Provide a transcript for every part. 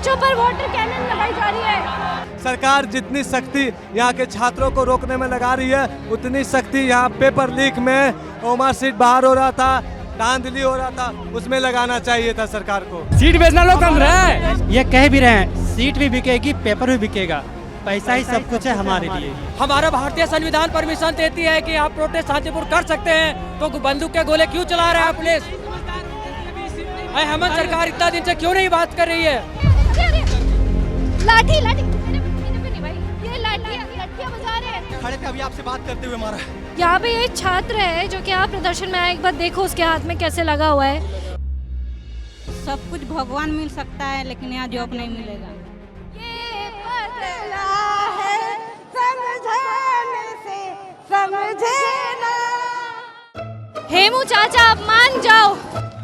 बच्चों पर water cannon लगाई जा रही है। सरकार जितनी सख्ती यहाँ के छात्रों को रोकने में लगा रही है, उतनी सख्ती यहाँ पेपर लीक में ओमार सीट बाहर हो रहा था, धांधली हो रहा था, उसमें लगाना चाहिए था सरकार को। सीट बेचना लोग कम रहा है, ये कह भी रहे हैं सीट भी बिकेगी, पेपर भी बिकेगा, पैसा ही सब कुछ है हमारे लिए। हमारा भारतीय संविधान परमिशन देती है कि आप प्रोटेस्ट शांतिपूर्ण कर सकते हैं, तो बंदूक के गोले क्यों चला रहा है पुलिस? हेमंत सरकार इतना दिन से क्यों नहीं बात कर रही है? लाठी लाठी भाई, ये लाठियां बजा रहे हैं। खड़े थे अभी आपसे बात करते हुए मारा। यहाँ पे ये छात्र है जो कि आप प्रदर्शन में आए, एक बार देखो उसके हाथ में कैसे लगा हुआ है। सब कुछ भगवान मिल सकता है लेकिन यहाँ जॉब नहीं मिलेगा। ये बदला है समझाने से समझे ना। हेमू चाचा आप मान जाओ।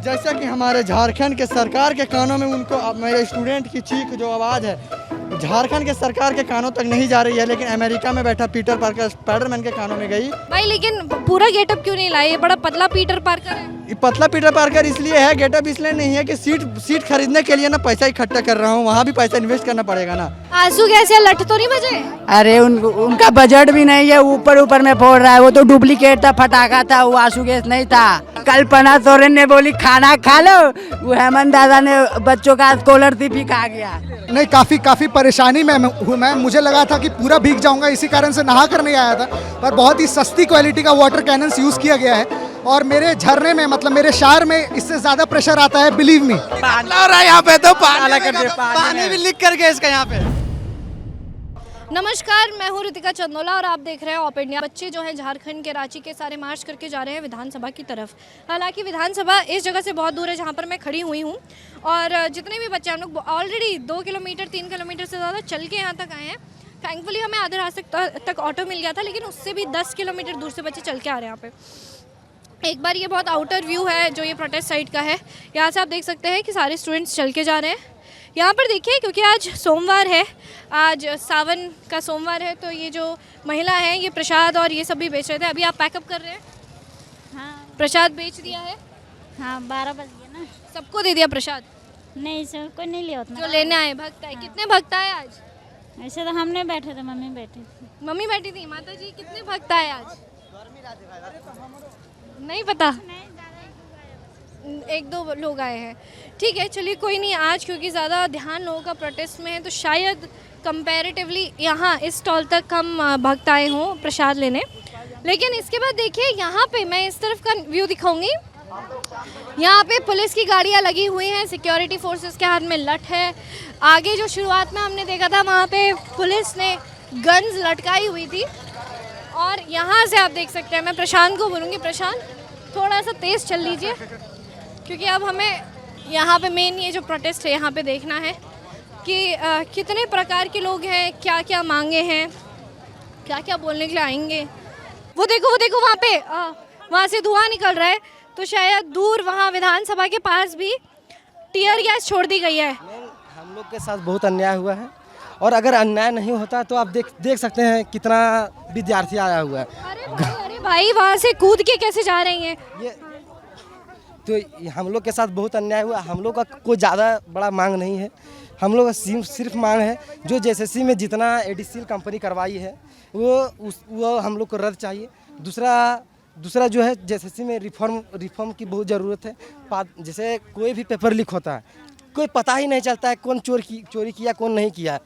जैसा कि हमारे झारखंड के सरकार के कानों में उनको मेरे स्टूडेंट की चीख जो आवाज़ है झारखंड के सरकार के कानों तक नहीं जा रही है, लेकिन अमेरिका में बैठा पीटर पार्कर स्पाइडरमैन के कानों में गई। भाई लेकिन पूरा गेटअप क्यों नहीं लाए? ये बड़ा पतला पीटर पार्कर है। ये पतला पीटर पार्कर इसलिए है, गेटअप इसलिए नहीं है कि सीट खरीदने के लिए ना पैसा इकट्ठा कर रहा हूँ, वहाँ भी पैसा इन्वेस्ट करना पड़ेगा ना। आंसू कैसे लठ तो नहीं बजे? अरे उनका बजट भी नहीं है, ऊपर में फोड़ रहा है। वो तो डुप्लीकेट था, फटाका था, वो आंसू गैस नहीं था। कल्पना सोरेन ने बोली खाना खा लो, वो हेमंत दादा ने बच्चों का स्कॉलरशिप ही खा गया। नहीं, काफ़ी परेशानी में हूँ मैं। मुझे लगा था कि पूरा भीग जाऊंगा, इसी कारण से नहा कर नहीं आया था, पर बहुत ही सस्ती क्वालिटी का वाटर कैनन यूज़ किया गया है और मेरे झरने में मतलब मेरे शहर में इससे ज़्यादा प्रेशर आता है, बिलीव मी। यहाँ पे तो पानी भी लीक कर गया इसका यहाँ पे। नमस्कार, मैं हूँ ऋतिका चंदोला और आप देख रहे हैं ऑप इंडिया। बच्चे जो हैं झारखंड के रांची के सारे मार्च करके जा रहे हैं विधानसभा की तरफ। हालांकि विधानसभा इस जगह से बहुत दूर है जहाँ पर मैं खड़ी हुई हूँ, और जितने भी बच्चे हम लोग ऑलरेडी 2 किलोमीटर 3 किलोमीटर से ज़्यादा चल के यहाँ तक आए हैं। थैंकफुली हमें आधे रास्ते तक ऑटो मिल गया था, लेकिन उससे भी 10 किलोमीटर दूर से बच्चे चल के आ रहे हैं यहाँ पे। एक बार ये बहुत आउटर व्यू है जो ये प्रोटेस्ट साइट का है। यहाँ से आप देख सकते हैं कि सारे स्टूडेंट्स चल के जा रहे हैं। यहाँ पर देखिए, क्योंकि आज सोमवार है, आज सावन का सोमवार है, तो ये जो महिला है ये प्रसाद और ये सब भी बेच रहे थे। अभी आप पैकअप कर रहे हैं? हाँ प्रसाद बेच दिया है? हाँ 12 बज गए ना। सबको दे दिया प्रसाद? नहीं सर, कोई नहीं लिया उतना। जो लेने आए भक्त आए। कितने भक्त आए आज? ऐसे तो हम नहीं बैठे थे, मम्मी बैठी थी। मम्मी बैठी थी। माता जी कितने भक्त आए आज? नहीं पता, 1-2 लोग आए हैं। ठीक है, चलिए कोई नहीं। आज क्योंकि ज़्यादा ध्यान लोगों का प्रोटेस्ट में है, तो शायद कंपैरेटिवली यहाँ इस स्टॉल तक कम भक्त आए हों प्रसाद लेने। लेकिन इसके बाद देखिए, यहाँ पे मैं इस तरफ का व्यू दिखाऊंगी। यहाँ पे पुलिस की गाड़ियाँ लगी हुई हैं, सिक्योरिटी फोर्सेस के हाथ में लठ है। आगे जो शुरुआत में हमने देखा था वहाँ पे पुलिस ने गन्स लटकाई हुई थी, और यहाँ से आप देख सकते हैं। मैं प्रशांत को बोलूँगी, प्रशांत थोड़ा सा तेज़ चल लीजिए, क्योंकि अब हमें यहाँ पे मेन ये जो प्रोटेस्ट है यहाँ पे देखना है कि कितने प्रकार के लोग हैं, क्या क्या मांगे हैं, क्या क्या बोलने के लिए आएंगे। वो देखो वहाँ पे वहाँ से धुआं निकल रहा है, तो शायद दूर वहाँ विधानसभा के पास भी टियर गैस छोड़ दी गई है। हम लोग के साथ बहुत अन्याय हुआ है, और अगर अन्याय नहीं होता तो आप देख सकते हैं कितना विद्यार्थी आया हुआ है। अरे भाई वहाँ से कूद के कैसे जा रही हैं? ये तो हम लोग के साथ बहुत अन्याय हुआ। हम लोग का कोई ज़्यादा बड़ा मांग नहीं है, हम लोग का सिर्फ मांग है जो जेएसएससी में जितना एडीसीएल कंपनी करवाई है वो हम लोग को रद्द चाहिए। दूसरा जो है जेएसएससी में रिफॉर्म की बहुत ज़रूरत है। जैसे कोई भी पेपर लीक होता है, कोई पता ही नहीं चलता है कौन चोरी किया कौन नहीं किया।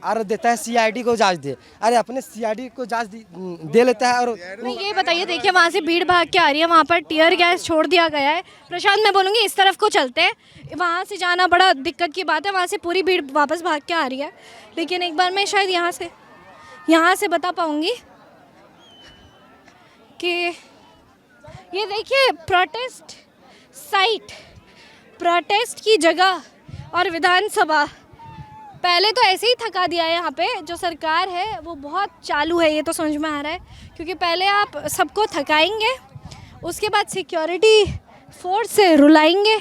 और देता है सीआईडी को जांच दे, अरे अपने सीआईडी को जांच दे लेता है। और नहीं, ये बताइए, देखिए वहाँ से भीड़ भाग के आ रही है, वहाँ पर टियर गैस छोड़ दिया गया है। प्रशांत मैं बोलूँगी इस तरफ को चलते हैं, वहाँ से जाना बड़ा दिक्कत की बात है, वहाँ से पूरी भीड़ वापस भाग के आ रही है। लेकिन एक बार मैं शायद यहाँ से बता पाऊँगी कि ये देखिए प्रोटेस्ट साइट, प्रोटेस्ट की जगह और विधानसभा पहले तो ऐसे ही थका दिया है। यहाँ पे जो सरकार है वो बहुत चालू है, ये तो समझ में आ रहा है, क्योंकि पहले आप सबको थकाएंगे, उसके बाद सिक्योरिटी फोर्स से रुलाएंगे,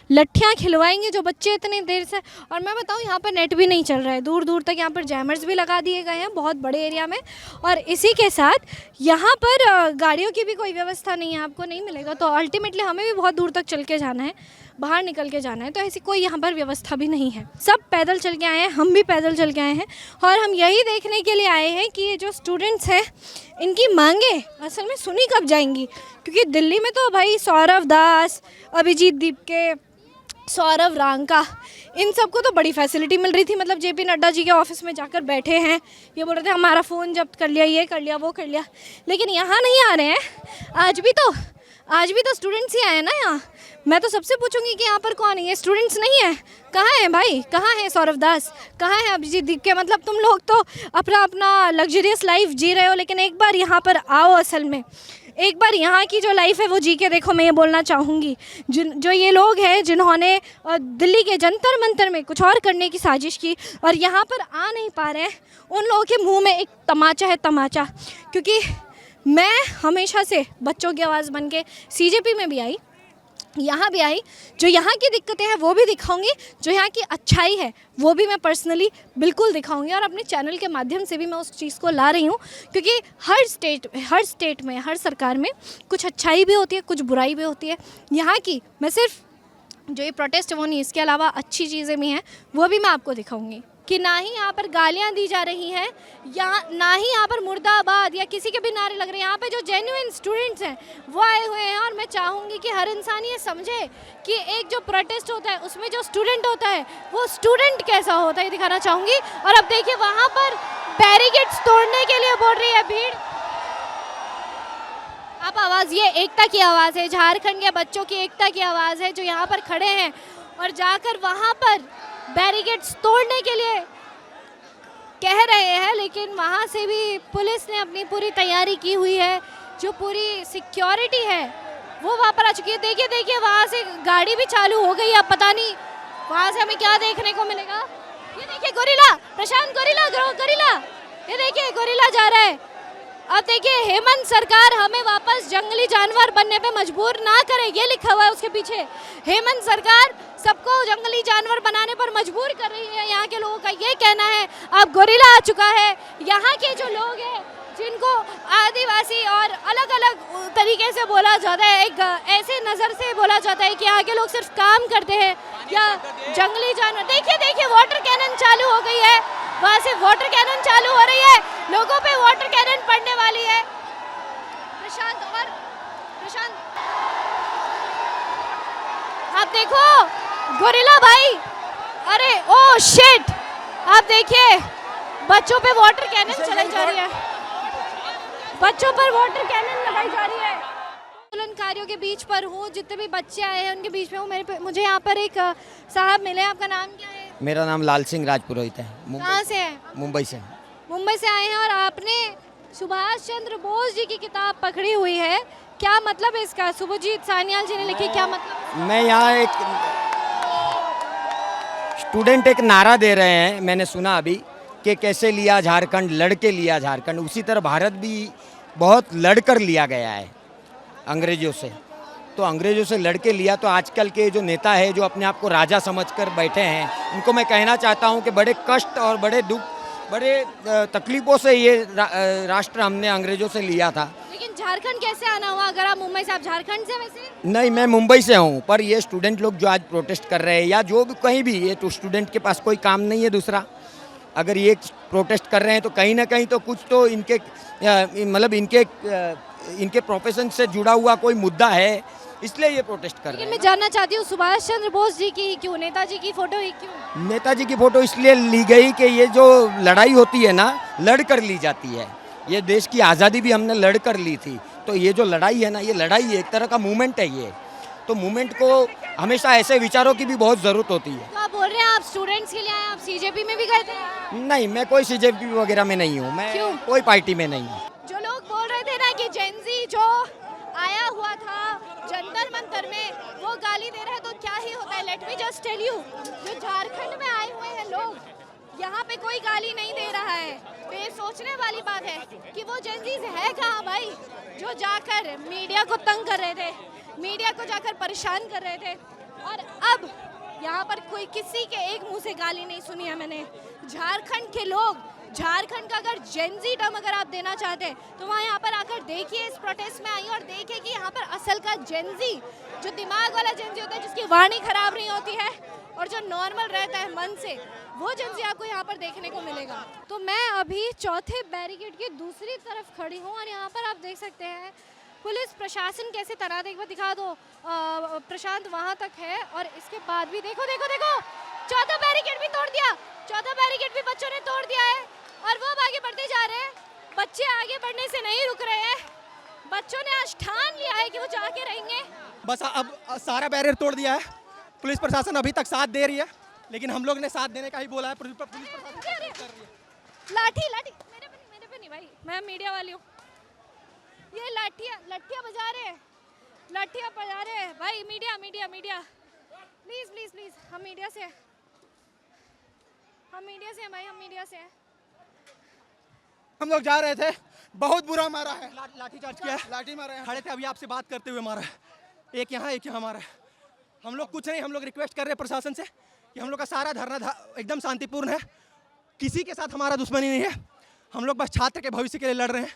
लट्ठियाँ खिलवाएंगे जो बच्चे इतनी देर से। और मैं बताऊँ यहाँ पर नेट भी नहीं चल रहा है, दूर दूर तक यहाँ पर जैमर्स भी लगा दिए गए हैं बहुत बड़े एरिया में। और इसी के साथ यहाँ पर गाड़ियों की भी कोई व्यवस्था नहीं है, आपको नहीं मिलेगा। तो अल्टीमेटली हमें भी बहुत दूर तक चल के जाना है। बाहर निकल के जाना है, तो ऐसी कोई यहाँ पर व्यवस्था भी नहीं है। सब पैदल चल के आए हैं, हम भी पैदल चल के आए हैं, और हम यही देखने के लिए आए हैं कि ये जो स्टूडेंट्स हैं इनकी मांगे असल में सुनी कब जाएंगी। क्योंकि दिल्ली में तो भाई सौरव दास, अभिजीत दीपके, सौरव रांका, इन सबको तो बड़ी फैसिलिटी मिल रही थी। मतलब जेपी नड्डा जी के ऑफिस में जाकर बैठे हैं, ये बोल रहे थे हमारा फ़ोन जब्त कर लिया, ये कर लिया, वो कर लिया। लेकिन यहाँ नहीं आ रहे हैं। आज भी तो स्टूडेंट्स ही आए हैं ना यहाँ। मैं तो सबसे पूछूंगी कि यहाँ पर कौन है, ये स्टूडेंट्स नहीं है? कहाँ है भाई, कहाँ है सौरव दास, कहाँ है अभिजीत दीपके? मतलब तुम लोग तो अपना लग्जरियस लाइफ जी रहे हो, लेकिन एक बार यहाँ पर आओ, असल में एक बार यहाँ की जो लाइफ है वो जी के देखो। मैं ये बोलना चाहूँगी, जो ये लोग हैं जिन्होंने दिल्ली के जंतर मंतर में कुछ और करने की साजिश की और यहाँ पर आ नहीं पा रहे हैं, उन लोगों के मुंह में एक तमाचा है, तमाचा। क्योंकि मैं हमेशा से बच्चों की आवाज़ बन के सीजेपी में भी आई, यहाँ भी आई। जो यहाँ की दिक्कतें हैं वो भी दिखाऊंगी, जो यहाँ की अच्छाई है वो भी मैं पर्सनली बिल्कुल दिखाऊंगी, और अपने चैनल के माध्यम से भी मैं उस चीज़ को ला रही हूँ। क्योंकि हर स्टेट में, हर सरकार में कुछ अच्छाई भी होती है, कुछ बुराई भी होती है। यहाँ की मैं सिर्फ जो ये प्रोटेस्ट है वो नहीं, इसके अलावा अच्छी चीज़ें भी हैं, वो भी मैं आपको दिखाऊंगी। कि ना ही यहाँ पर गालियाँ दी जा रही हैं, या ना ही यहाँ पर मुर्दाबाद या किसी के भी नारे लग रहे हैं। यहाँ पे जो जेन्युइन स्टूडेंट्स हैं वो आए हुए हैं, और मैं चाहूँगी कि हर इंसान ये समझे कि एक जो प्रोटेस्ट होता है उसमें जो स्टूडेंट होता है वो स्टूडेंट कैसा होता है, ये दिखाना चाहूँगी। और अब देखिए वहाँ पर बैरिकेड्स तोड़ने के लिए बोल रही है भीड़। आप आवाज़, ये एकता की आवाज़ है, झारखंड के बच्चों की एकता की आवाज़ है, जो यहाँ पर खड़े हैं और जाकर वहाँ पर बैरिकेड्स तोड़ने के लिए कह रहे हैं। लेकिन वहाँ से भी पुलिस ने अपनी पूरी तैयारी की हुई है, जो पूरी सिक्योरिटी है वो वहाँ पर आ चुकी है। देखिए वहाँ से गाड़ी भी चालू हो गई। अब पता नहीं वहाँ से हमें क्या देखने को मिलेगा। ये देखिए गोरिल्ला, प्रशांत गोरिल्ला, ये देखिए गोरिल्ला जा रहा है। अब देखिए हेमंत सरकार हमें वापस जंगली जानवर बनने पे मजबूर ना करे, ये लिखा हुआ है उसके पीछे। हेमंत सरकार सबको जंगली जानवर बनाने पर मजबूर कर रही है, यहाँ के लोगों का ये कहना है। अब गोरिल्ला आ चुका है। यहाँ के जो लोग हैं जिनको आदिवासी और अलग अलग तरीके से बोला जाता है, एक ऐसे नज़र से बोला जाता है कि यहाँ के लोग सिर्फ काम करते हैं या जंगली जानवर। देखिए वाटर कैनन चालू हो गई है, वहाँ से वाटर कैनन चालू हो रही है, लोगों पे वाटर कैनन पड़ने वाली है। प्रशांत आप देखो गोरिल्ला भाई, अरे ओ शिट, आप देखिए बच्चों पे वाटर कैनन चलाई जा रही है, बच्चों पर वाटर कैनन लगाई जा रही है। आंदोलनकारियों के बीच पर हूँ, जितने भी बच्चे आए हैं उनके बीच में हूँ। मुझे यहाँ पर एक साहब मिले। आपका नाम क्या है? मेरा नाम लाल सिंह राजपुरोहित है। कहाँ से है? मुंबई से। मुंबई से आए हैं और आपने सुभाष चंद्र बोस जी की किताब पकड़ी हुई है, क्या मतलब है इसका? शुभजीत सान्याल जी ने लिखी, क्या मतलब? मैं यहाँ एक स्टूडेंट एक नारा दे रहे हैं, मैंने सुना अभी कि कैसे लिया झारखंड, लड़के लिया झारखंड। उसी तरह भारत भी बहुत लड़कर लिया गया है अंग्रेजों से। तो अंग्रेजों से लड़के लिया, तो आजकल के जो नेता है जो अपने आप को राजा समझकर बैठे हैं, उनको मैं कहना चाहता हूं कि बड़े कष्ट और बड़े दुख, बड़े तकलीफ़ों से ये राष्ट्र हमने अंग्रेजों से लिया था। लेकिन झारखंड कैसे आना हुआ? अगर आप मुंबई से, आप झारखंड से? वैसे नहीं, मैं मुंबई से हूँ, पर ये स्टूडेंट लोग जो आज प्रोटेस्ट कर रहे हैं या जो भी कहीं भी, ये तो स्टूडेंट के पास कोई काम नहीं है दूसरा। अगर ये प्रोटेस्ट कर रहे हैं तो कहीं ना कहीं तो कुछ तो इनके मतलब इनके प्रोफेशन से जुड़ा हुआ कोई मुद्दा है, इसलिए ये प्रोटेस्ट कर रहे हैं। मैं जानना चाहती हूँ सुभाष चंद्र बोस जी की क्यों, नेताजी की फोटो ही क्यों? नेताजी की फोटो इसलिए ली गई कि ये जो लड़ाई होती है ना, लड़ कर ली जाती है। ये देश की आज़ादी भी हमने लड़ कर ली थी, तो ये जो लड़ाई है ना, ये लड़ाई है, एक तरह का मूवमेंट है ये। तो मूवमेंट को हमेशा ऐसे विचारों की भी बहुत ज़रूरत होती है। तो आप बोल रहे हैं आप स्टूडेंट्स के लिए आए, आप सीजेपी में भी गए थे? नहीं, मैं कोई सीजेपी वगैरह में नहीं हूँ, मैं क्यों? कोई पार्टी में नहीं हूँ। जो लोग बोल रहे थे ना कि जेनजी जो आया हुआ था जंतर मंतर में वो गाली दे रहा है, तो क्या ही होता है? Let me just tell you, जो झारखंड में आए हुए हैं लोग, यहाँ पे कोई गाली नहीं दे रहा है। तो ये सोचने वाली बात है कि वो जेनजीज है कहाँ भाई, जो जाकर मीडिया को तंग कर रहे थे, मीडिया को जाकर परेशान कर रहे थे। और अब यहाँ पर कोई किसी के एक मुंह से गाली नहीं सुनी है मैंने। झारखंड के लोग झारखंड का अगर जेनजी टर्म अगर आप देना चाहते हैं तो वहाँ यहाँ पर आकर देखिए, इस प्रोटेस्ट में आइए और देखिए कि यहाँ पर असल का जेनजी, जो दिमाग वाला जेनजी होता है, जिसकी वाणी खराब नहीं होती है और जो नॉर्मल रहता है मन से, वो जेनजी आपको यहाँ पर देखने को मिलेगा। तो मैं अभी चौथे बैरिकेड की दूसरी तरफ खड़ी हूँ और यहाँ पर आप देख सकते हैं पुलिस प्रशासन कैसे तैनात, एक बार दिखा दो प्रशांत, वहाँ तक है। और इसके बाद भी देखो देखो देखो, चौथा बैरिकेड भी तोड़ दिया, चौथा बैरिकेड भी बच्चों ने तोड़ दिया है और वो अब आगे बढ़ते जा रहे हैं। बच्चे आगे बढ़ने से नहीं रुक रहे हैं, बच्चों ने आज ठान लिया है कि वो जाके रहेंगे। बस अब सारा बैरियर तोड़ दिया है, पुलिस प्रशासन अभी तक साथ दे रही है, लेकिन हम लोग ने साथ देने का ही बोला है। पुलिस प्रशासन कर रही है। लाठी लाठी मेरे पे नहीं भाई, मैं मीडिया वाली हूँ। ये लाठियाँ बजा रहे हैं, लाठियाँ बजा रहे हैं भाई। Media media media, please please please, हम मीडिया से हैं भाई, हम मीडिया से हैं। हम लोग जा रहे थे, बहुत बुरा मारा है, लाठी चार्ज किया है, लाठी मारा है। खड़े थे, अभी आपसे बात करते हुए मारा है, एक यहाँ मारा है। हम लोग कुछ नहीं, हम लोग रिक्वेस्ट कर रहे हैं प्रशासन से कि हम लोग का सारा धरना एकदम शांतिपूर्ण है, किसी के साथ हमारा दुश्मनी नहीं है। हम लोग बस छात्र के भविष्य के लिए लड़ रहे हैं।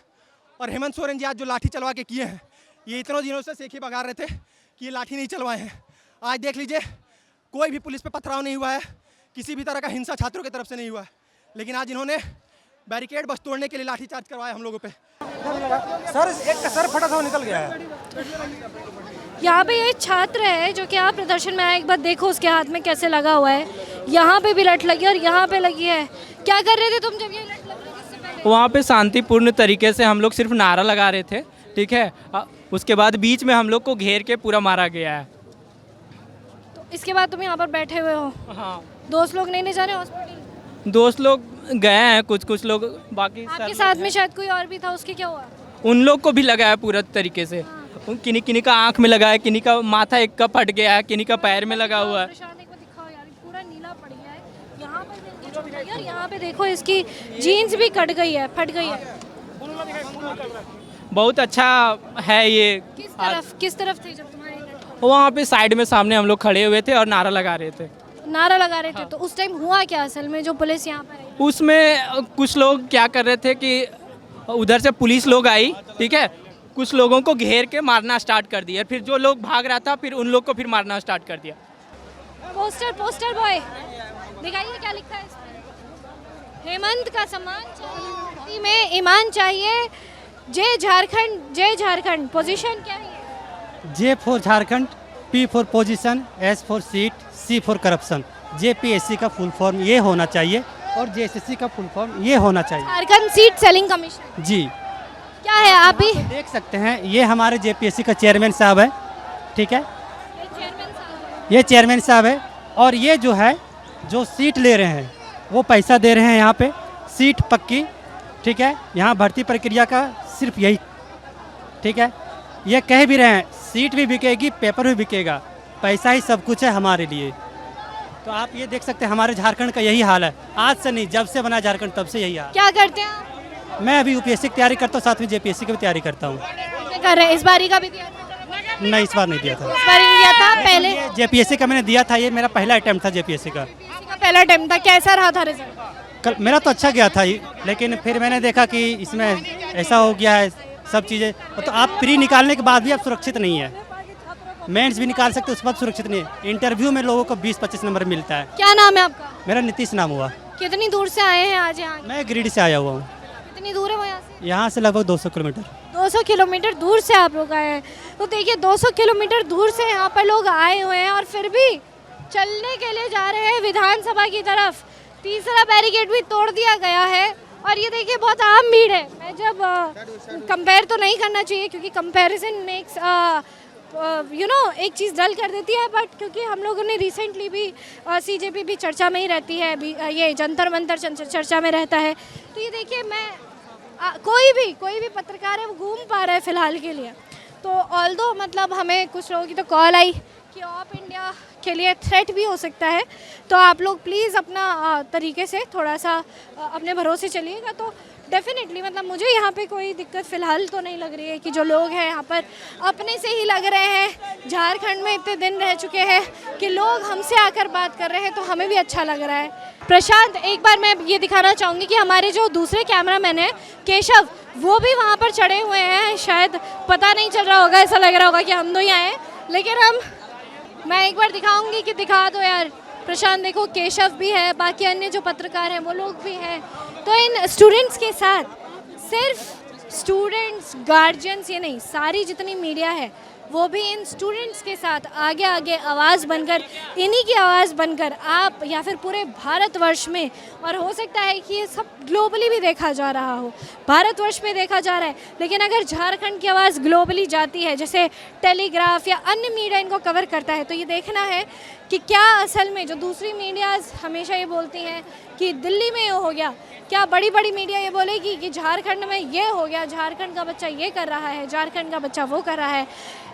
और हेमंत सोरेन जी आज जो लाठी चलवा के किए हैं, ये इतनों दिनों से सेखी बगा रहे थे कि ये लाठी नहीं चलवाए हैं। आज देख लीजिए, कोई भी पुलिस पे पथराव नहीं हुआ है, किसी भी तरह का हिंसा छात्रों की तरफ से नहीं हुआ है, लेकिन आज इन्होंने बैरिकेड बस तोड़ने के लिए लाठी चार्ज करवाया हम लोगों पे। सर एक का सर फटा था, निकल गया है। यहाँ पे ये छात्र है जो कि आप प्रदर्शन में आए, एक बार देखो उसके हाथ में कैसे लगा हुआ है। यहाँ पे भी लट लगी और यहाँ पे लगी है। क्या कर रहे थे तुम जब ये लट लग रही थी इससे पहले? वहाँ पे शांतिपूर्ण तरीके से हम लोग सिर्फ नारा लगा रहे थे, ठीक है। उसके बाद बीच में हम लोग को घेर के पूरा मारा गया है। तो इसके बाद तुम यहाँ पर बैठे हुए हो? हाँ, दोस्त लोग नहीं ले जा रहे हॉस्पिटल? दोस्त लोग गए हैं, कुछ लोग, बाकी आपके साथ में शायद कोई और भी था, उसके क्या हुआ? उन लोग को भी लगा है पूरा तरीके से। किन्हीं का आँख में लगा है, किन्हीं का माथा एक का फट गया है, किन्हीं का पैर में लगा हुआ है। प्रशांत एक बार दिखाओ यार, पूरा नीला पड़ गया है। यहाँ पर भी इनकी चोट लगी है और यहाँ पे देखो इसकी जीन्स भी कट गई है, फट गई है। बहुत अच्छा है ये। किस तरफ थे जब तुम्हारे? वहाँ पे साइड में सामने हम लोग खड़े हुए थे और नारा लगा रहे थे। नारा लगा रहे थे? तो उस टाइम हुआ क्या असल में, जो पुलिस यहाँ पर आई? उसमें कुछ लोग क्या कर रहे थे कि उधर से पुलिस लोग आई, ठीक है, कुछ लोगों को घेर के मारना स्टार्ट कर दिया। फिर जो लोग भाग रहा था, फिर उन लोग को फिर मारना स्टार्ट कर दिया। पोस्टर बॉय दिखाइए क्या लिखा है इसमें। हेमंत का सम्मान चाहिए, में ईमान चाहिए, जय झारखंड। पोजीशन क्या है? J for Jharkhand, P for position, S for seat, C for corruption. JPSC का फुल फॉर्म ये होना चाहिए और जेएसएससी का फुल फॉर्म ये होना चाहिए। झारखंड सीट सेलिंग कमीशन जी क्या है? आप भी देख सकते हैं, ये हमारे जेपीएससी का चेयरमैन साहब है, ठीक है, ये चेयरमैन साहब है। और ये जो है, जो सीट ले रहे हैं वो पैसा दे रहे हैं, यहाँ पे सीट पक्की, ठीक है। यहाँ भर्ती प्रक्रिया का सिर्फ यही, ठीक है, ये कह भी रहे हैं सीट भी बिकेगी, पेपर भी बिकेगा, पैसा ही सब कुछ है हमारे लिए। तो आप ये देख सकते हैं हमारे झारखंड का यही हाल है, आज से नहीं, जब से बना झारखंड तब से यही हाल। क्या करते हैं आप? मैं अभी यूपीएससी की तैयारी करता हूँ, साथ में जेपीएससी की भी तैयारी करता हूँ। कर रहे हैं? इस बारी का भी दिया था? नहीं, इस बार नहीं दिया था। इस बार नहीं दिया था, पहले जेपीएससी का मैंने दिया था, ये मेरा पहला अटेम्प्ट था जेपीएससी का। पहला अटेम्प्ट था, कैसा रहा था रिजल्ट? मेरा तो अच्छा गया था, लेकिन फिर मैंने देखा कि इसमें ऐसा हो गया है सब चीज़ें। तो आप प्री निकालने के बाद भी आप सुरक्षित नहीं है, मेंस भी निकाल सकते, उसके बाद सुरक्षित नहीं है। इंटरव्यू में लोगों को 20-25 नंबर मिलता है। क्या नाम है आपका? मेरा नीतीश नाम हुआ। कितनी दूर से आए हैं आज यहाँ? मैं गिरिडीह से आया हुआ हूँ। कितनी दूर है वो यहाँ से? यहाँ से लगभग 200 किलोमीटर। 200 किलोमीटर दूर से आप लोग आए हैं। तो देखिए 200 किलोमीटर दूर से यहाँ पर लोग आए हुए हैं और फिर भी चलने के लिए जा रहे हैं विधानसभा की तरफ। तीसरा बैरिकेड भी तोड़ दिया गया है और ये देखिए बहुत आम भीड़ है। मैं जब कंपेयर तो नहीं करना चाहिए क्योंकि कंपैरिजन मेक्स एक चीज़ डल कर देती है, बट क्योंकि हम लोगों ने रिसेंटली भी सीजेपी भी चर्चा में ही रहती है, ये जंतर मंतर चर्चा में रहता है। तो ये देखिए मैं कोई भी पत्रकार है वो घूम पा रहा है फ़िलहाल के लिए। तो ऑल्दो मतलब हमें कुछ लोगों की तो कॉल आई कि ऑफ इंडिया के लिए थ्रेट भी हो सकता है, तो आप लोग प्लीज़ अपना तरीके से थोड़ा सा अपने भरोसे चलिएगा। तो डेफिनेटली मतलब मुझे यहाँ पे कोई दिक्कत फ़िलहाल तो नहीं लग रही है कि जो लोग हैं यहाँ पर अपने से ही लग रहे हैं। झारखंड में इतने दिन रह चुके हैं कि लोग हमसे आकर बात कर रहे हैं तो हमें भी अच्छा लग रहा है। प्रशांत, एक बार मैं ये दिखाना चाहूँगी कि हमारे जो दूसरे कैमरामैन हैं केशव, वो भी वहाँ पर चढ़े हुए हैं। शायद पता नहीं चल रहा होगा, ऐसा लग रहा होगा कि हम दो ही आए हैं, लेकिन मैं एक बार दिखाऊंगी कि दिखा दो यार। प्रशांत देखो, केशव भी है, बाकी अन्य जो पत्रकार हैं वो लोग भी हैं। तो इन स्टूडेंट्स के साथ सिर्फ स्टूडेंट्स, गार्जियंस ये नहीं, सारी जितनी मीडिया है वो भी इन स्टूडेंट्स के साथ आगे आगे आवाज़ बनकर, इन्हीं की आवाज़ बनकर आप या फिर पूरे भारतवर्ष में, और हो सकता है कि ये सब ग्लोबली भी देखा जा रहा हो, भारतवर्ष में देखा जा रहा है, लेकिन अगर झारखंड की आवाज़ ग्लोबली जाती है, जैसे टेलीग्राफ या अन्य मीडिया इनको कवर करता है, तो ये देखना है कि क्या असल में जो दूसरी मीडियाज़ हमेशा ये बोलती हैं कि दिल्ली में ये हो गया, क्या बड़ी बड़ी मीडिया ये बोलेगी कि झारखंड में ये हो गया, झारखंड का बच्चा ये कर रहा है, झारखंड का बच्चा वो कर रहा है।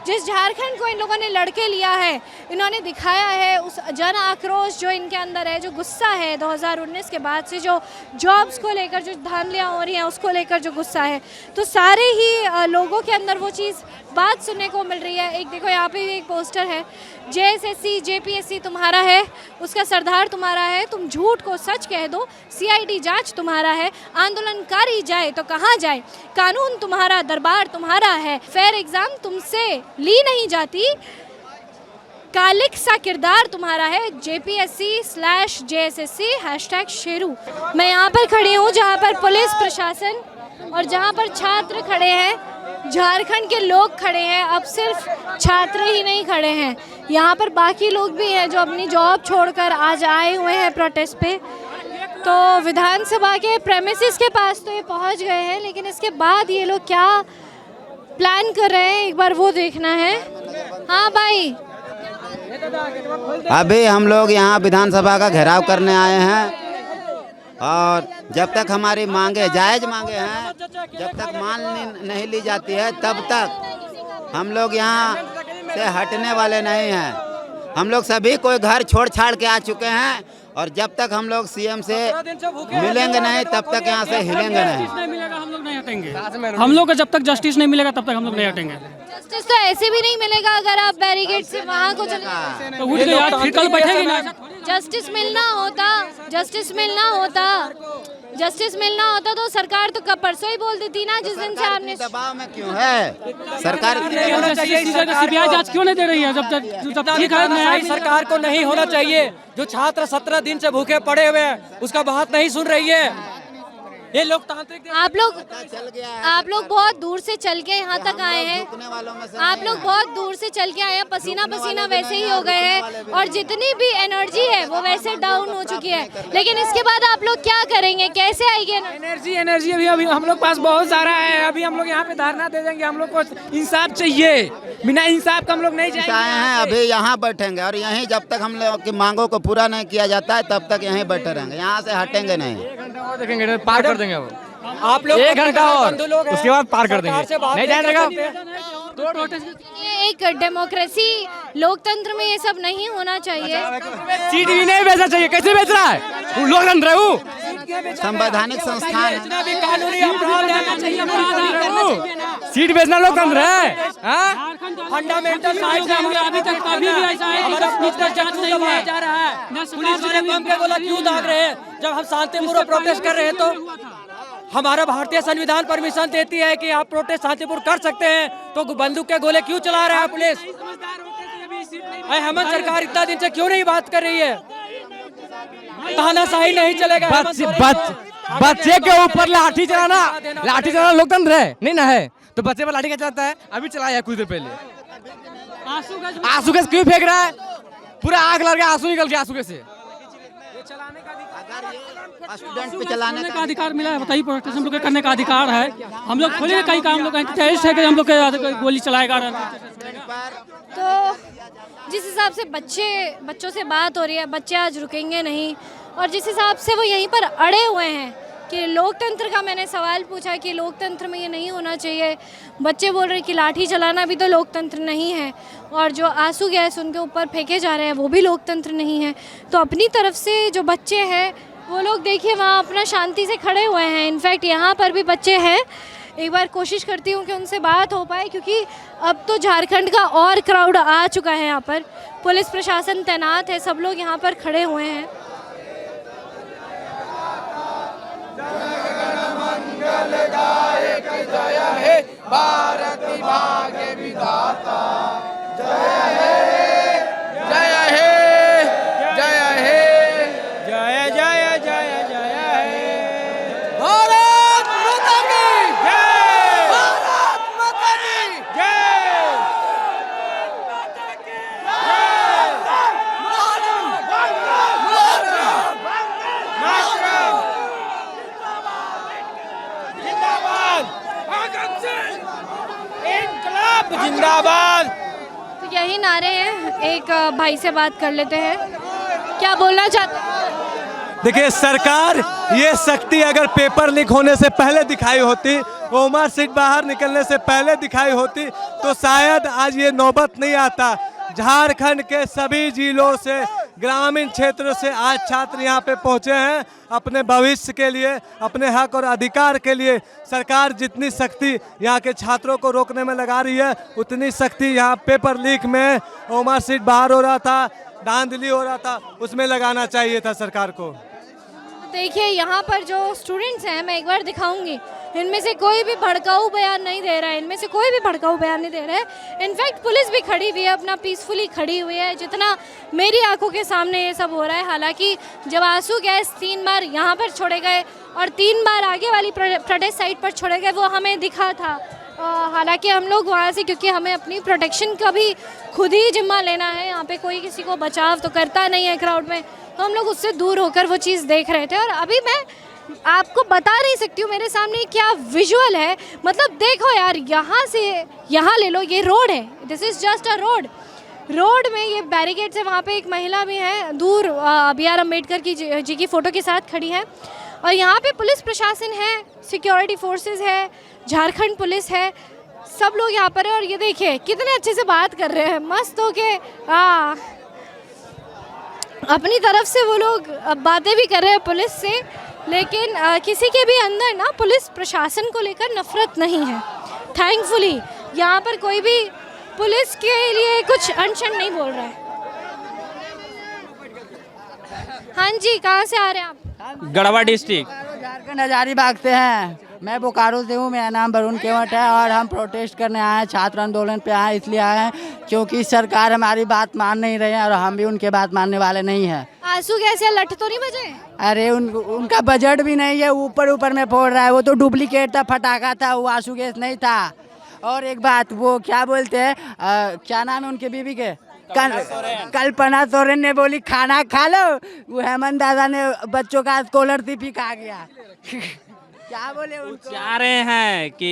जिस झारखंड को इन लोगों ने लड़के लिया है, इन्होंने दिखाया है उस जन आक्रोश जो इनके अंदर है, जो गुस्सा है 2019 के बाद से, जो जॉब्स को लेकर जो धांधलियाँ हो रही हैं उसको लेकर जो गुस्सा है, तो सारे ही लोगों के अंदर वो चीज़ बात सुनने को मिल रही है। एक देखो यहाँ पे एक पोस्टर है, JSSC JPSC तुम्हारा है, उसका सरदार तुम्हारा है, तुम झूठ को सच कह दो, CID जांच तुम्हारा है, आंदोलनकारी जाए तो कहाँ जाए, कानून तुम्हारा, दरबार तुम्हारा है, फेयर एग्जाम तुमसे ली नहीं जाती, कालिक सा किरदार तुम्हारा है, JPSC/JSSC #शेरू। मैं यहाँ पर खड़ी हूँ जहाँ पर पुलिस प्रशासन और जहाँ पर छात्र खड़े हैं, झारखंड के लोग खड़े हैं। अब सिर्फ छात्र ही नहीं खड़े हैं, यहाँ पर बाकी लोग भी हैं जो अपनी जॉब छोड़कर आज आए हुए हैं प्रोटेस्ट पे। तो विधानसभा के प्रेमिसेस के पास तो ये पहुँच गए हैं, लेकिन इसके बाद ये लोग क्या प्लान कर रहे हैं एक बार वो देखना है। हाँ भाई, अभी हम लोग यहाँ विधानसभा का घेराव करने आए हैं, और जब तक हमारी मांगे, जायज़ मांगे हैं, जब तक मान नहीं ली जाती है तब तक हम लोग यहाँ से हटने वाले नहीं हैं। हम लोग सभी कोई घर छोड़ छाड़ के आ चुके हैं, और जब तक हम लोग CM से मिलेंगे नहीं तब तक यहाँ से हिलेंगे नहीं। हम लोग नहीं हटेंगे। हम लोग को जब तक जस्टिस नहीं मिलेगा तब तक हम लोग नहीं हटेंगे। जस्टिस तो ऐसे भी नहीं मिलेगा अगर आप बैरिकेड से वहाँ को चले, तो उठ के यार फिर कल बैठेगी ना। जस्टिस मिलना होता तो सरकार तो कब परसों ही बोल देती ना, जिस दिन से आपने। दबाव में क्यों है सरकार? CBI जांच क्यों नहीं दे रही है? जब ठीक है, न्याय सरकार को नहीं होना चाहिए। जो छात्र 17 दिन से भूखे पड़े हुए हैं उसका बात नहीं सुन रही है। ये लोकतांत्रिक, आप लोग बहुत दूर से चल के यहाँ तक आए हैं, आप लोग बहुत दूर से चल के आए हैं, पसीना पसीना वैसे ही हो गए हैं, और जितनी भी एनर्जी है वो वैसे डाउन हो चुकी है। लेकिन इसके बाद आप लोग क्या करेंगे, कैसे आएंगे? एनर्जी अभी हम लोग पास बहुत सारा है। अभी हम लोग यहाँ पे धरना दे देंगे। हम लोग को इंसाफ चाहिए, बिना इंसाफ का हम लोग नहीं जाएंगे। आए हैं अभी यहाँ बैठेंगे, और यहीं जब तक हम लोग की मांगों को पूरा नहीं किया जाता है तब तक यहीं बैठे रहेंगे, यहाँ से हटेंगे नहीं। देखेंगे, पार कर देंगे आप लोग 1 घंटा और उसके बाद पार कर देंगे, नहीं जाएगा। एक डेमोक्रेसी, लोकतंत्र में ये सब नहीं होना चाहिए। सीट भी नहीं बेचना चाहिए। कैसे बेच रहा है? लोकतंत्र है वो, संवैधानिक संस्थान है। सीट बेचना लोकतंत्र है। फंडामेंटल अभी तक कभी भी ऐसा है जा रहा है। पुलिस वाले बम पे गोला क्यों दाग रहे हैं? जब हम शांतिपूर्वक प्रोटेस्ट कर रहे हैं तो हमारा भारतीय संविधान परमिशन देती है कि आप प्रोटेस्ट शांतिपूर्वक कर सकते हैं, तो बंदूक के गोले क्यों चला रहा है पुलिस? हेमंत सरकार इतना दिन से क्यों नहीं बात कर रही है? तानाशाही नहीं चलेगा। बच्चे के ऊपर लाठी चलाना लोकतंत्र है नहीं ना? है तो बच्चे पर लाठी का चलाता है। अभी चलाया कुछ देर पहले। आंसू गैस क्यों फेंक रहा है? पूरा आग लग गया, आंसू निकल गया आंसू गैस से। स्टूडेंट पे चलाने का अधिकार मिला है, बताइए। प्रोटेस्ट हम लोग के करने का अधिकार है। हम लोग खोले कई काम लोग टेररिस्ट है कि हम लोग गोली चलाएगा। तो जिस हिसाब से बच्चों से बात हो रही है, बच्चे आज रुकेंगे नहीं, और जिस हिसाब से वो यहीं पर अड़े हुए हैं कि लोकतंत्र का, मैंने सवाल पूछा कि लोकतंत्र में ये नहीं होना चाहिए, बच्चे बोल रहे हैं कि लाठी चलाना भी तो लोकतंत्र नहीं है, और जो आंसू गैस उनके ऊपर फेंके जा रहे हैं वो भी लोकतंत्र नहीं है। तो अपनी तरफ से जो बच्चे हैं वो लोग देखिए वहाँ अपना शांति से खड़े हुए हैं। इनफैक्ट यहाँ पर भी बच्चे हैं। एक बार कोशिश करती हूँ कि उनसे बात हो पाए, क्योंकि अब तो झारखंड का और क्राउड आ चुका है। यहाँ पर पुलिस प्रशासन तैनात है, सब लोग यहाँ पर खड़े हुए हैं। तो यही नारे हैं। एक भाई से बात कर लेते हैं, क्या बोलना चाहते हैं? देखिए सरकार, ये शक्ति अगर पेपर लीक होने से पहले दिखाई होती, ओमर सीट बाहर निकलने से पहले दिखाई होती, तो शायद आज ये नौबत नहीं आता। झारखंड के सभी जिलों से, ग्रामीण क्षेत्र से आज छात्र यहाँ पे पहुँचे हैं अपने भविष्य के लिए, अपने हक और अधिकार के लिए। सरकार जितनी सख्ती यहाँ के छात्रों को रोकने में लगा रही है, उतनी सख्ती यहाँ पेपर लीक में ओमर सीट बाहर हो रहा था, धांधली हो रहा था, उसमें लगाना चाहिए था सरकार को। देखिए यहाँ पर जो स्टूडेंट्स हैं, मैं एक बार दिखाऊंगी, इनमें से कोई भी भड़काऊ बयान नहीं दे रहा है, इनमें से कोई भी भड़काऊ बयान नहीं दे रहा है। इनफैक्ट पुलिस भी खड़ी हुई है, अपना पीसफुली खड़ी हुई है। जितना मेरी आंखों के सामने ये सब हो रहा है, हालांकि जब आंसू गैस 3 बार यहाँ पर छोड़े गए और 3 बार आगे वाली प्रोटेस्ट साइट पर छोड़े गए, वो हमें दिखा था। हालांकि हम लोग वहाँ से, क्योंकि हमें अपनी प्रोटेक्शन का भी खुद ही जिम्मा लेना है, यहाँ पे कोई किसी को बचाव तो करता नहीं है क्राउड में, तो हम लोग उससे दूर होकर वो चीज़ देख रहे थे। और अभी मैं आपको बता नहीं सकती हूँ मेरे सामने क्या विजुअल है। मतलब देखो यार, यहाँ से यहाँ ले लो, ये रोड है, this is just a road में ये बैरिकेड्स है। वहाँ पे एक महिला भी है दूर, BR अम्बेडकर की जी की फ़ोटो के साथ खड़ी है। और यहाँ पे पुलिस प्रशासन है, सिक्योरिटी फोर्सेस है, झारखंड पुलिस है, सब लोग यहाँ पर है। और ये देखिए कितने अच्छे से बात कर रहे हैं, मस्त हो के अपनी तरफ से वो लोग बातें भी कर रहे हैं पुलिस से। लेकिन किसी के भी अंदर ना पुलिस प्रशासन को लेकर नफरत नहीं है। थैंकफुली यहाँ पर कोई भी पुलिस के लिए कुछ अनशन नहीं बोल रहा है। हाँ जी, कहाँ से आ रहे हैं आप? गढ़वा डिस्ट्रिक्ट। झारखंड हजारीबाग से हैं। मैं बोकारो से हूँ, मेरा नाम वरुण केवट है और हम प्रोटेस्ट करने आए हैं, छात्र आंदोलन पे आए, इसलिए आए हैं क्योंकि सरकार हमारी बात मान नहीं रही है और हम भी उनके बात मानने वाले नहीं हैं। आंसू कैसे लठ तो नहीं बजे? अरे उनका बजट भी नहीं है, ऊपर में फोड़ रहा है। वो तो डुप्लीकेट था, फटाका था, वो आंसू गैस नहीं था। और एक बात, वो क्या बोलते हैं, क्या नाम है उनके बीवी के, कल्पना सोरेन ने बोली खाना खा लो, वो हेमंत दादा ने बच्चों का स्कॉलरशिप ही खा गया। क्या बोले उनको? चाह रहे हैं कि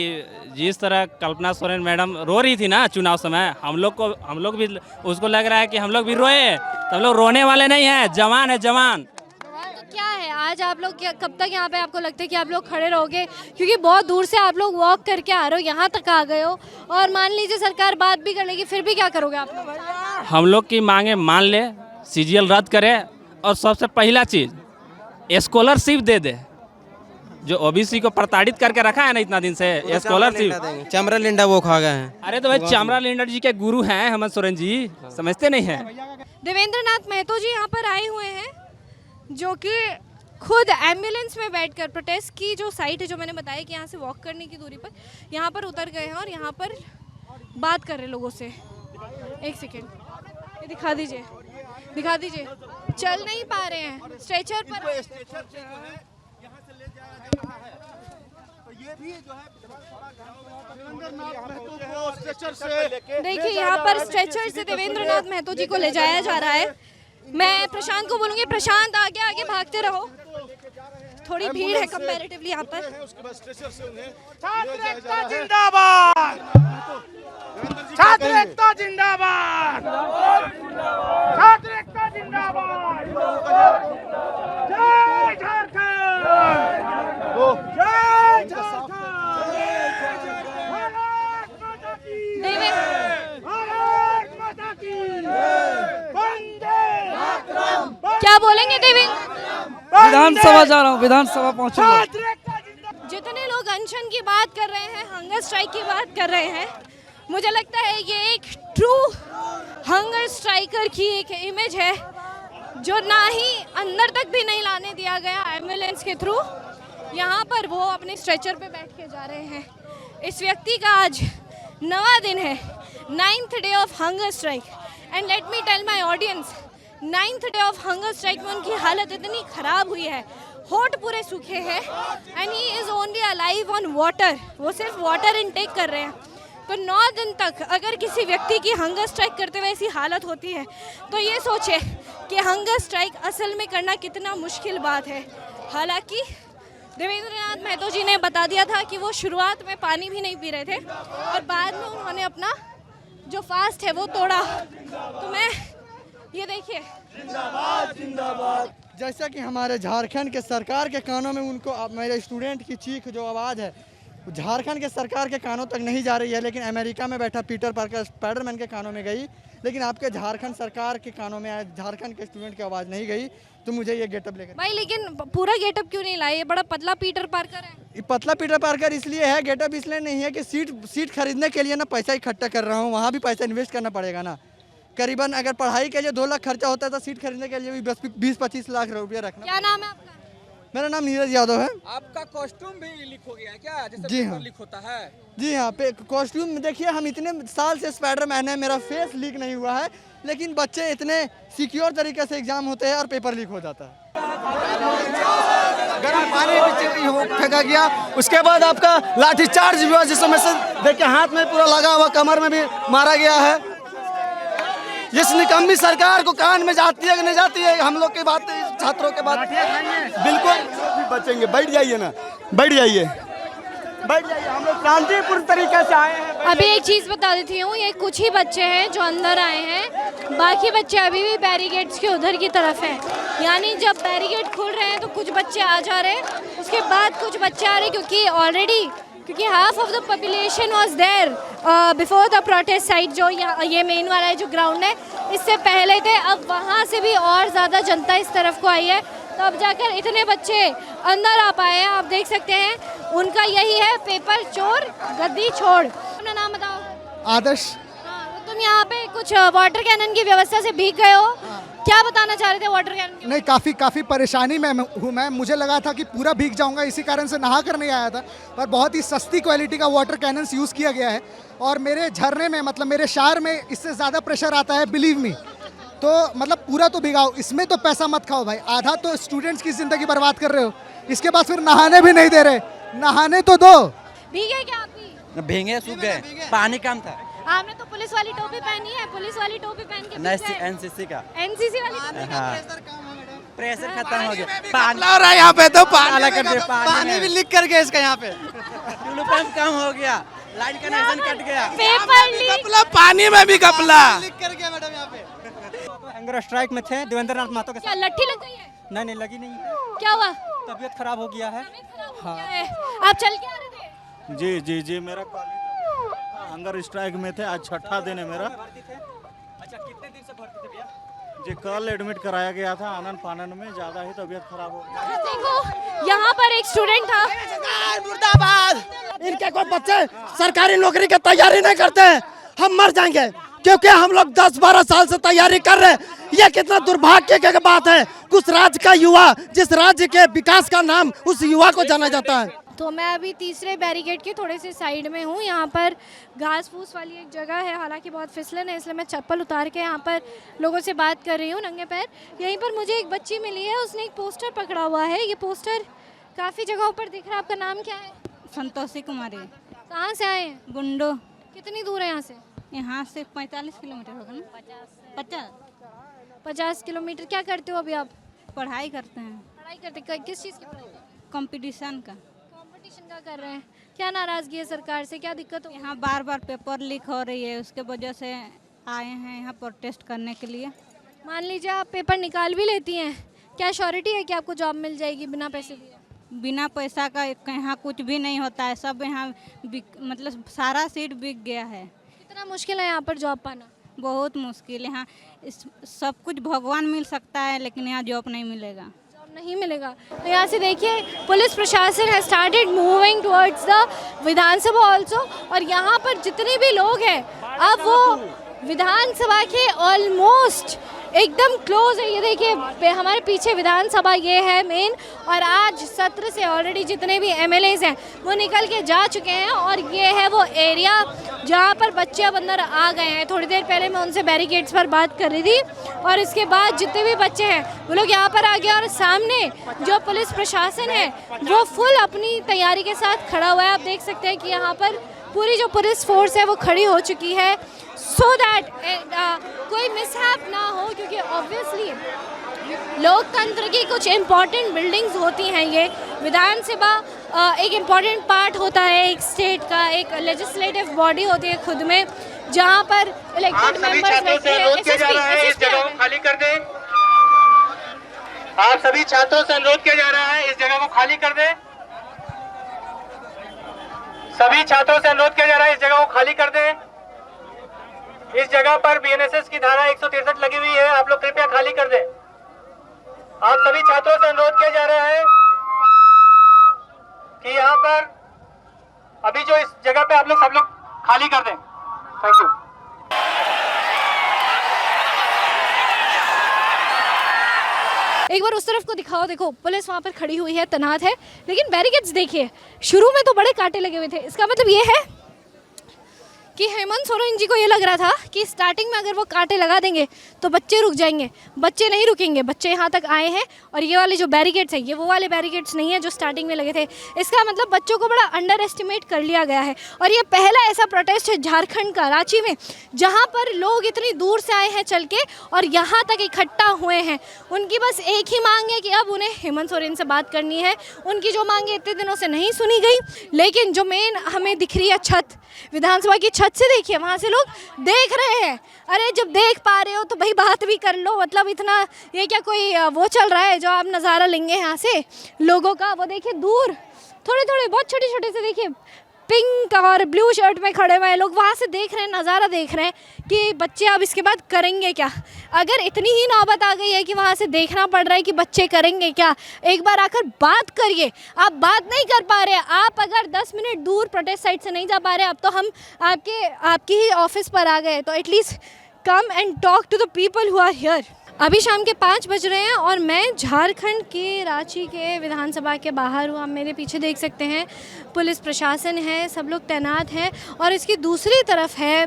जिस तरह कल्पना सोरेन मैडम रो रही थी ना चुनाव समय, हम लोग भी उसको लग रहा है कि हम लोग भी रोए, तो हम लोग रोने वाले नहीं हैं, जवान है जवान। तो क्या है आज आप लोग कब तक यहाँ पे आपको लगता है कि आप लोग खड़े रहोगे? क्योंकि बहुत दूर से आप लोग वॉक करके आ रहे हो, यहाँ तक आ गए हो, और मान लीजिए सरकार बात भी कर लेगी, फिर भी क्या करोगे आप लोग? हम लोग की मांगे मान ले, CGL रद्द करे, और सबसे पहला चीज स्कॉलरशिप दे दे। जो OBC को प्रताड़ित करके रखा है ना इतना दिन से, स्कॉलरशिप। चमरा लिंडा वो खा गए हैं। अरे तो भाई चामरा लिंडा जी के गुरु हैं हेमंत सोरेन जी, समझते नहीं हैं। देवेंद्र नाथ महतो जी यहाँ पर आए हुए हैं, जो कि खुद एम्बुलेंस में बैठकर प्रोटेस्ट की जो साइट है, जो मैंने बताया कि यहाँ से वॉक करने की दूरी पर, यहाँ पर उतर गए हैं और यहाँ पर बात कर रहे लोगों से। एक सेकेंड, ये दिखा दीजिए, चल नहीं पा रहे हैं, स्ट्रेचर पर। देखिए यहाँ पर स्ट्रेचर से देवेंद्र नाथ महतो जी को ले जाया जा रहा है। मैं प्रशांत को बोलूँगी, प्रशांत आगे आगे भागते रहो, थोड़ी भीड़ है कंपैरेटिवली यहाँ पर। छात्र एकता जिंदाबाद, छात्र एकता जिंदाबाद, छात्र एकता जिंदाबाद। जय झारखंड, जय झारखंड। क्या बोलेंगे देवेंद्र? विधानसभा जा रहा हूँ, विधानसभा पहुँचूंगा। जितने लोग अनशन की बात कर रहे हैं, हंगर स्ट्राइक की बात कर रहे हैं, मुझे लगता है ये एक ट्रू हंगर स्ट्राइकर की एक इमेज है, जो ना ही अंदर तक भी नहीं लाने दिया गया एम्बुलेंस के थ्रू। यहाँ पर वो अपने स्ट्रेचर पे बैठ के जा रहे हैं। इस व्यक्ति का आज 9वां दिन है, 9th day of hunger strike. And let me tell my audience, 9th day of hunger strike में उनकी हालत इतनी ख़राब हुई है, होठ पूरे सूखे हैं and he is only alive on water. वो सिर्फ वाटर इनटेक कर रहे हैं। तो 9 दिन तक अगर किसी व्यक्ति की हंगर स्ट्राइक करते हुए ऐसी हालत होती है तो ये सोचे कि हंगर स्ट्राइक असल में करना कितना मुश्किल बात है। हालांकि देवेंद्रनाथ महतो जी ने बता दिया था कि वो शुरुआत में पानी भी नहीं पी रहे थे और बाद में उन्होंने अपना जो फास्ट है वो तोड़ा। तो मैं ये देखिए, जैसा कि हमारे झारखंड के सरकार के कानों में उनको मेरे स्टूडेंट की चीख जो आवाज़ है झारखंड के सरकार के कानों तक नहीं जा रही है, लेकिन अमेरिका में बैठा पीटर पार्कर स्पाइडरमैन के कानों में गई, लेकिन आपके झारखंड सरकार के कानों में झारखंड के स्टूडेंट की आवाज़ नहीं गई। तो मुझे ये गेटअप लेकर भाई, लेकिन पूरा गेटअप क्यों नहीं लाए? ये बड़ा पतला पीटर पार्कर है। पतला पीटर पार्कर इसलिए है, गेटअप इसलिए नहीं है कि सीट खरीदने के लिए ना पैसा इकट्ठा कर रहा हूँ, वहाँ भी पैसा इन्वेस्ट करना पड़ेगा ना। करीबन अगर पढ़ाई के लिए 2 लाख खर्चा होता है तो सीट खरीदने के लिए भी 20-25 लाख रुपया रखना। क्या नाम है आपका? मेरा नाम नीरज यादव है। आपका कॉस्ट्यूम भी लीक हो गया है क्या? जैसे जी हाँ, लीक होता है। जी हाँ, कॉस्ट्यूम देखिए, हम इतने साल से स्पाइडरमैन है, मेरा फेस लीक नहीं हुआ है, लेकिन बच्चे इतने सिक्योर तरीके से एग्जाम होते हैं और पेपर लीक हो जाता है। गर्म पानी फेंका गया, उसके बाद आपका लाठी चार्ज भी हुआ, जिस समय से देखिए हाथ में पूरा लगा हुआ, कमर में भी मारा गया है। जिस निकम्मी सरकार को कान में जाती है कि नहीं जाती है, हम लोग की बात, छात्रों के बात बिल्कुल बचेंगे। बैठ जाइए ना, बैठ जाइए, बैठ जाइए। हम लोग शांतिपूर्ण तरीके से आए हैं। अभी एक चीज़ बता देती हूँ, ये कुछ ही बच्चे हैं जो अंदर आए हैं, बाकी बच्चे अभी भी बैरिकेड्स के उधर की तरफ हैं। यानी जब बैरिकेड खुल रहे हैं तो कुछ बच्चे आ जा रहे हैं, उसके बाद कुछ बच्चे आ रहे हैं, क्योंकि half of the population was there before the protest site, जो ये मेन वाला है जो ग्राउंड है, इससे पहले थे। अब वहाँ से भी और ज़्यादा जनता इस तरफ को आई है, तो अब जाकर इतने बच्चे अंदर आ पाए हैं। आप देख सकते हैं, उनका यही है, पेपर चोर गद्दी छोड़। अपना नाम बताओ। आदर्श। हाँ, तुम यहाँ पे कुछ वाटर कैनन की व्यवस्था से भीग गए हो, क्या बताना चाह रहे थे वाटर कैनन? नहीं, काफ़ी परेशानी में हूँ मैं। मुझे लगा था कि पूरा भीग जाऊंगा, इसी कारण से नहा कर नहीं आया था, पर बहुत ही सस्ती क्वालिटी का वाटर कैनन्स यूज़ किया गया है और मेरे झरने में, मतलब मेरे शार में इससे ज़्यादा प्रेशर आता है, बिलीव मी। तो मतलब पूरा तो भिगाओ, इसमें तो पैसा मत खाओ भाई, आधा तो स्टूडेंट्स की ज़िंदगी बर्बाद कर रहे हो, इसके बाद फिर नहाने भी नहीं दे रहे। नहाने तो दो। भीगे क्या आप भी? भीगे, सूख गए, पानी कम था। आपने तो पुलिस वाली टोपी पहनी है, पुलिस वाली टोपी पहन के एनसीसी का, एनसीसी वाली। हाँ, प्रेशर खत्म हो गया। पानी हो रहा है यहाँ पे, तो पानी भी लीक कर गया इसका, यहाँ पे टुलू पंप कम हो गया, लाइट कनेक्शन कट गया, पेपर लीक, पानी में भी कपला लीक कर गया मैडम यहाँ पे। हंगर स्ट्राइक में थे देवेंद्रनाथ महतो के क्या लट्ठी लग गई है? नहीं लगी नहीं, क्या हुआ? तबीयत खराब हो गया है। हाँ, आप चल के आ रहे थे? जी, मेरा हंगर स्ट्राइक में थे, आज 6ठा दिन है मेरा। अच्छा, कितने दिन से भर्ती थे भैया? जी, कल एडमिट कराया गया था, आनन फानन में ज़्यादा ही तबीयत खराब हो गई। देखो, यहाँ पर एक स्टूडेंट था। मुर्दाबाद। इनके कोई बच्चे सरकारी नौकरी की तैयारी नहीं करते हैं, हम मर जाएंगे, क्योंकि हम लोग 10-12 साल से तैयारी कर रहे हैं। ये कितना दुर्भाग्य की बात है, कुछ राज्य का युवा, जिस राज्य के विकास का नाम उस युवा को जाना जाता है। तो मैं अभी तीसरे बैरिकेड के थोड़े से साइड में हूँ। यहाँ पर घास फूस वाली एक जगह है, हालांकि बहुत फिसलन है, इसलिए मैं चप्पल उतार के यहाँ पर लोगों से बात कर रही हूँ नंगे पैर। यहीं पर मुझे एक बच्ची मिली है, उसने एक पोस्टर पकड़ा हुआ है। ये पोस्टर काफ़ी जगहों पर दिख रहा है। आपका नाम क्या है? संतोषी कुमारी। कहाँ से आए हैं? गुंडो। कितनी दूर है यहाँ से? यहाँ से 45 किलोमीटर होगा ना? 50 किलोमीटर। क्या करते हो अभी आप? पढ़ाई करते हैं। पढ़ाई करते? किस चीज़ की पढ़ाई? कंपटीशन का। कंपटीशन का कर रहे हैं। क्या नाराज़गी है सरकार से, क्या दिक्कत हो? यहाँ बार पेपर लीक हो रही है, उसके वजह से आए हैं यहाँ प्रोटेस्ट करने के लिए। मान लीजिए आप पेपर निकाल भी लेती हैं, क्या श्योरिटी है कि आपको जॉब मिल जाएगी बिना पैसे दिए? बिना पैसा का यहाँ कुछ भी नहीं होता है, सब यहाँ मतलब सारा सीट बिक गया है। कितना मुश्किल है यहाँ पर जॉब पाना? बहुत मुश्किल। यहाँ सब कुछ भगवान मिल सकता है, लेकिन यहाँ जॉब नहीं मिलेगा। जॉब नहीं मिलेगा। तो यहाँ से देखिए, पुलिस प्रशासन है started moving towards the Vidhan Sabha also, और यहाँ पर जितने भी लोग हैं अब वो विधानसभा के ऑलमोस्ट एकदम क्लोज है। ये देखिए हमारे पीछे विधानसभा ये है मेन, और आज सत्र से ऑलरेडी जितने भी एमएलएज हैं वो निकल के जा चुके हैं, और ये है वो एरिया जहाँ पर बच्चे अब अंदर आ गए हैं। थोड़ी देर पहले मैं उनसे बैरिकेड्स पर बात कर रही थी, और इसके बाद जितने भी बच्चे हैं वो लोग यहाँ पर आ गए, और सामने जो पुलिस प्रशासन है वो फुल अपनी तैयारी के साथ खड़ा हुआ है। आप देख सकते हैं कि यहाँ पर पूरी जो पुलिस फोर्स है वो खड़ी हो चुकी है, सो दैट कोई मिसहैप ना हो, क्योंकि ऑब्वियसली लोकतंत्र की कुछ इम्पॉर्टेंट बिल्डिंग्स होती हैं। ये विधानसभा एक इम्पॉर्टेंट पार्ट होता है एक स्टेट का, एक लेजिस्लेटिव बॉडी होती है खुद में, जहाँ पर इलेक्टेड मेंबर्स रहते हैं। इस जगह को खाली कर दें। आप सभी छात्रों से अनुरोध किया जा रहा है इस जगह को खाली कर दें। सभी छात्रों से अनुरोध किया जा रहा है इस जगह को खाली कर दें। इस जगह पर बीएनएसएस की धारा 163 लगी हुई है, आप लोग कृपया खाली कर दें। आप सभी छात्रों से अनुरोध किया जा रहा है कि यहाँ पर अभी जो इस जगह पे आप लोग सब लोग खाली कर दें। Thank you. एक बार उस तरफ को दिखाओ, देखो पुलिस वहाँ पर खड़ी हुई है, तैनात है, लेकिन बैरिकेड्स देखिए शुरू में तो बड़े कांटे लगे हुए थे। इसका मतलब ये है कि हेमंत सोरेन जी को ये लग रहा था कि स्टार्टिंग में अगर वो कांटे लगा देंगे तो बच्चे रुक जाएंगे। बच्चे नहीं रुकेंगे, बच्चे यहाँ तक आए हैं, और ये वाले जो बैरिकेड्स हैं ये वो वाले बैरिकेड्स नहीं है जो स्टार्टिंग में लगे थे। इसका मतलब बच्चों को बड़ा अंडर एस्टिमेट कर लिया गया है, और ये पहला ऐसा प्रोटेस्ट है झारखंड का, रांची में, जहाँ पर लोग इतनी दूर से आए हैं चल के और यहाँ तक इकट्ठा हुए हैं। उनकी बस एक ही मांग है कि अब उन्हें हेमंत सोरेन से बात करनी है। उनकी जो मांगे इतने दिनों से नहीं सुनी गई, लेकिन जो मेन हमें दिख रही है छत, विधानसभा की छत से देखिए, वहाँ से लोग देख रहे हैं। अरे जब देख पा रहे हो तो भाई बात भी कर लो, मतलब इतना ये क्या कोई वो चल रहा है जो आप नज़ारा लेंगे यहाँ से लोगों का। वो देखिए दूर थोड़े थोड़े बहुत छोटे छोटे से देखिए पिंक और ब्लू शर्ट में खड़े हुए हैं लोग, वहाँ से देख रहे हैं, नज़ारा देख रहे हैं कि बच्चे अब इसके बाद करेंगे क्या। अगर इतनी ही नौबत आ गई है कि वहाँ से देखना पड़ रहा है कि बच्चे करेंगे क्या, एक बार आकर बात करिए। आप बात नहीं कर पा रहे, आप अगर 10 मिनट दूर प्रोटेस्ट साइट से नहीं जा पा रहे, अब तो हम आपके ही ऑफिस पर आ गए, तो at least come and talk to the people who are here. अभी शाम के 5 बज रहे हैं और मैं झारखंड के रांची के विधानसभा के बाहर हूँ। आप मेरे पीछे देख सकते हैं पुलिस प्रशासन है, सब लोग तैनात हैं, और इसकी दूसरी तरफ है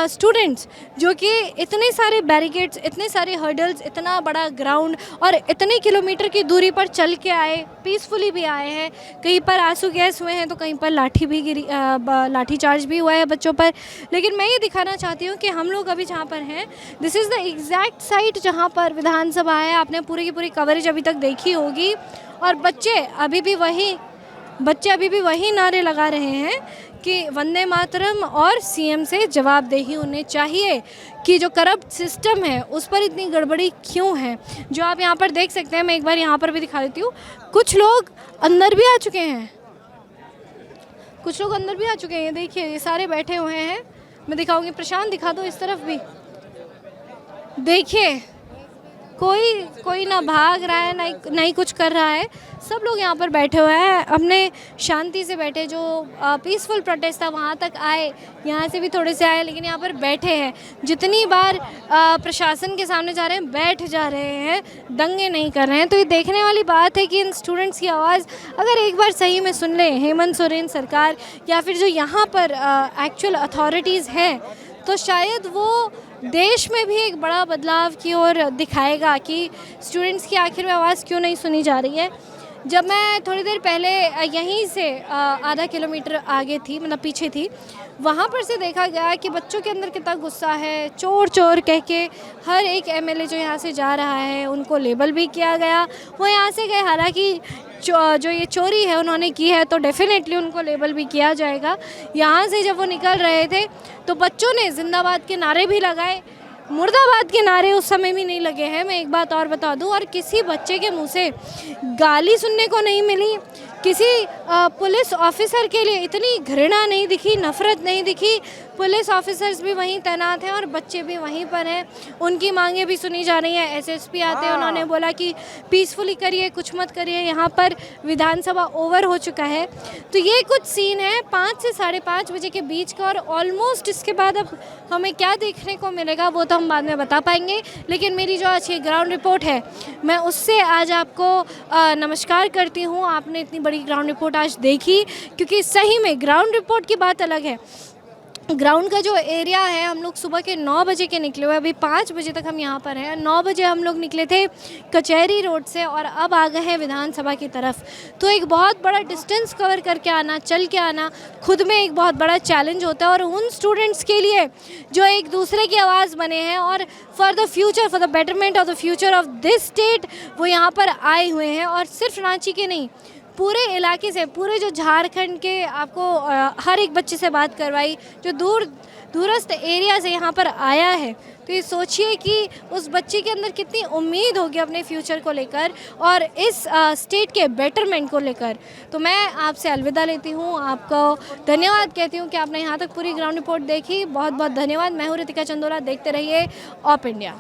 स्टूडेंट्स जो कि इतने सारे बैरिकेड्स, इतने सारे हर्डल्स, इतना बड़ा ग्राउंड और इतने किलोमीटर की दूरी पर चल के आए, पीसफुली भी आए हैं। कहीं पर आंसू गैस हुए हैं तो कहीं पर लाठी चार्ज भी हुआ है बच्चों पर। लेकिन मैं ये दिखाना चाहती हूँ कि हम लोग अभी जहाँ पर हैं, this is the exact site जहाँ पर विधानसभा है। आपने पूरी की पूरी कवरेज अभी तक देखी होगी, और बच्चे अभी भी वही नारे लगा रहे हैं कि वंदे मातरम और सीएम से जवाबदेही उन्हें चाहिए कि जो करप्ट सिस्टम है उस पर इतनी गड़बड़ी क्यों है। जो आप यहाँ पर देख सकते हैं, मैं एक बार यहाँ पर भी दिखा देती हूँ, कुछ लोग अंदर भी आ चुके हैं, ये देखिए ये सारे बैठे हुए हैं। मैं दिखाऊंगी, प्रशांत दिखा दो इस तरफ भी, देखिए कोई ना भाग रहा है ना ही कुछ कर रहा है, सब लोग यहाँ पर बैठे हुए हैं, अपने शांति से बैठे। जो पीसफुल प्रोटेस्ट था वहाँ तक आए, यहाँ से भी थोड़े से आए, लेकिन यहाँ पर बैठे हैं। जितनी बार प्रशासन के सामने जा रहे हैं बैठ जा रहे हैं, दंगे नहीं कर रहे हैं। तो ये देखने वाली बात है कि इन स्टूडेंट्स की आवाज़ अगर एक बार सही में सुन ले हेमंत सोरेन सरकार या फिर जो यहाँ पर एक्चुअल अथॉरिटीज़ हैं, तो शायद वो देश में भी एक बड़ा बदलाव की ओर दिखाएगा कि स्टूडेंट्स की आखिर में आवाज़ क्यों नहीं सुनी जा रही है। जब मैं थोड़ी देर पहले यहीं से आधा किलोमीटर आगे थी, मतलब पीछे थी, वहाँ पर से देखा गया कि बच्चों के अंदर कितना गुस्सा है। चोर चोर कह के हर एक एमएलए जो यहाँ से जा रहा है उनको लेबल भी किया गया। वो यहाँ से गए, हालांकि जो ये चोरी है उन्होंने की है तो डेफिनेटली उनको लेबल भी किया जाएगा। यहाँ से जब वो निकल रहे थे तो बच्चों ने जिंदाबाद के नारे भी लगाए, मुर्दाबाद के नारे उस समय भी नहीं लगे हैं। मैं एक बात और बता दूं, और किसी बच्चे के मुंह से गाली सुनने को नहीं मिली, किसी पुलिस ऑफिसर के लिए इतनी घृणा नहीं दिखी, नफरत नहीं दिखी। पुलिस ऑफिसर्स भी वहीं तैनात हैं और बच्चे भी वहीं पर हैं। उनकी मांगें भी सुनी जा रही हैं। एसएसपी आते हैं, उन्होंने बोला कि पीसफुली करिए, कुछ मत करिए, यहाँ पर विधानसभा ओवर हो चुका है। तो ये कुछ सीन है 5 से 5:30 बजे के बीच का, और ऑलमोस्ट इसके बाद अब हमें क्या देखने को मिलेगा वो तो हम बाद में बता पाएंगे। लेकिन मेरी जो आज की ग्राउंड रिपोर्ट है, मैं उससे आज आपको नमस्कार करती हूँ। आपने इतनी बड़ी ग्राउंड रिपोर्ट आज देखी, क्योंकि सही में ग्राउंड रिपोर्ट की बात अलग है। ग्राउंड का जो एरिया है, हम लोग सुबह के 9 बजे के निकले हुए, अभी 5 बजे तक हम यहाँ पर हैं। 9 बजे हम लोग निकले थे कचहरी रोड से और अब आ गए हैं विधानसभा की तरफ। तो एक बहुत बड़ा डिस्टेंस कवर करके आना, चल के आना, खुद में एक बहुत बड़ा चैलेंज होता है। और उन स्टूडेंट्स के लिए जो एक दूसरे की आवाज़ बने हैं और for the future, for the betterment of the future of this state, वो यहाँ पर आए हुए हैं। और सिर्फ रांची के नहीं, पूरे इलाके से, पूरे जो झारखंड के, आपको हर एक बच्चे से बात करवाई जो दूरस्थ एरिया से यहाँ पर आया है। तो ये सोचिए कि उस बच्चे के अंदर कितनी उम्मीद होगी अपने फ्यूचर को लेकर और इस स्टेट के बेटरमेंट को लेकर। तो मैं आपसे अलविदा लेती हूँ, आपको धन्यवाद कहती हूँ कि आपने यहाँ तक पूरी ग्राउंड रिपोर्ट देखी। बहुत बहुत धन्यवाद। मैं हूँ रितिका चंदोला, देखते रहिए ऑप इंडिया।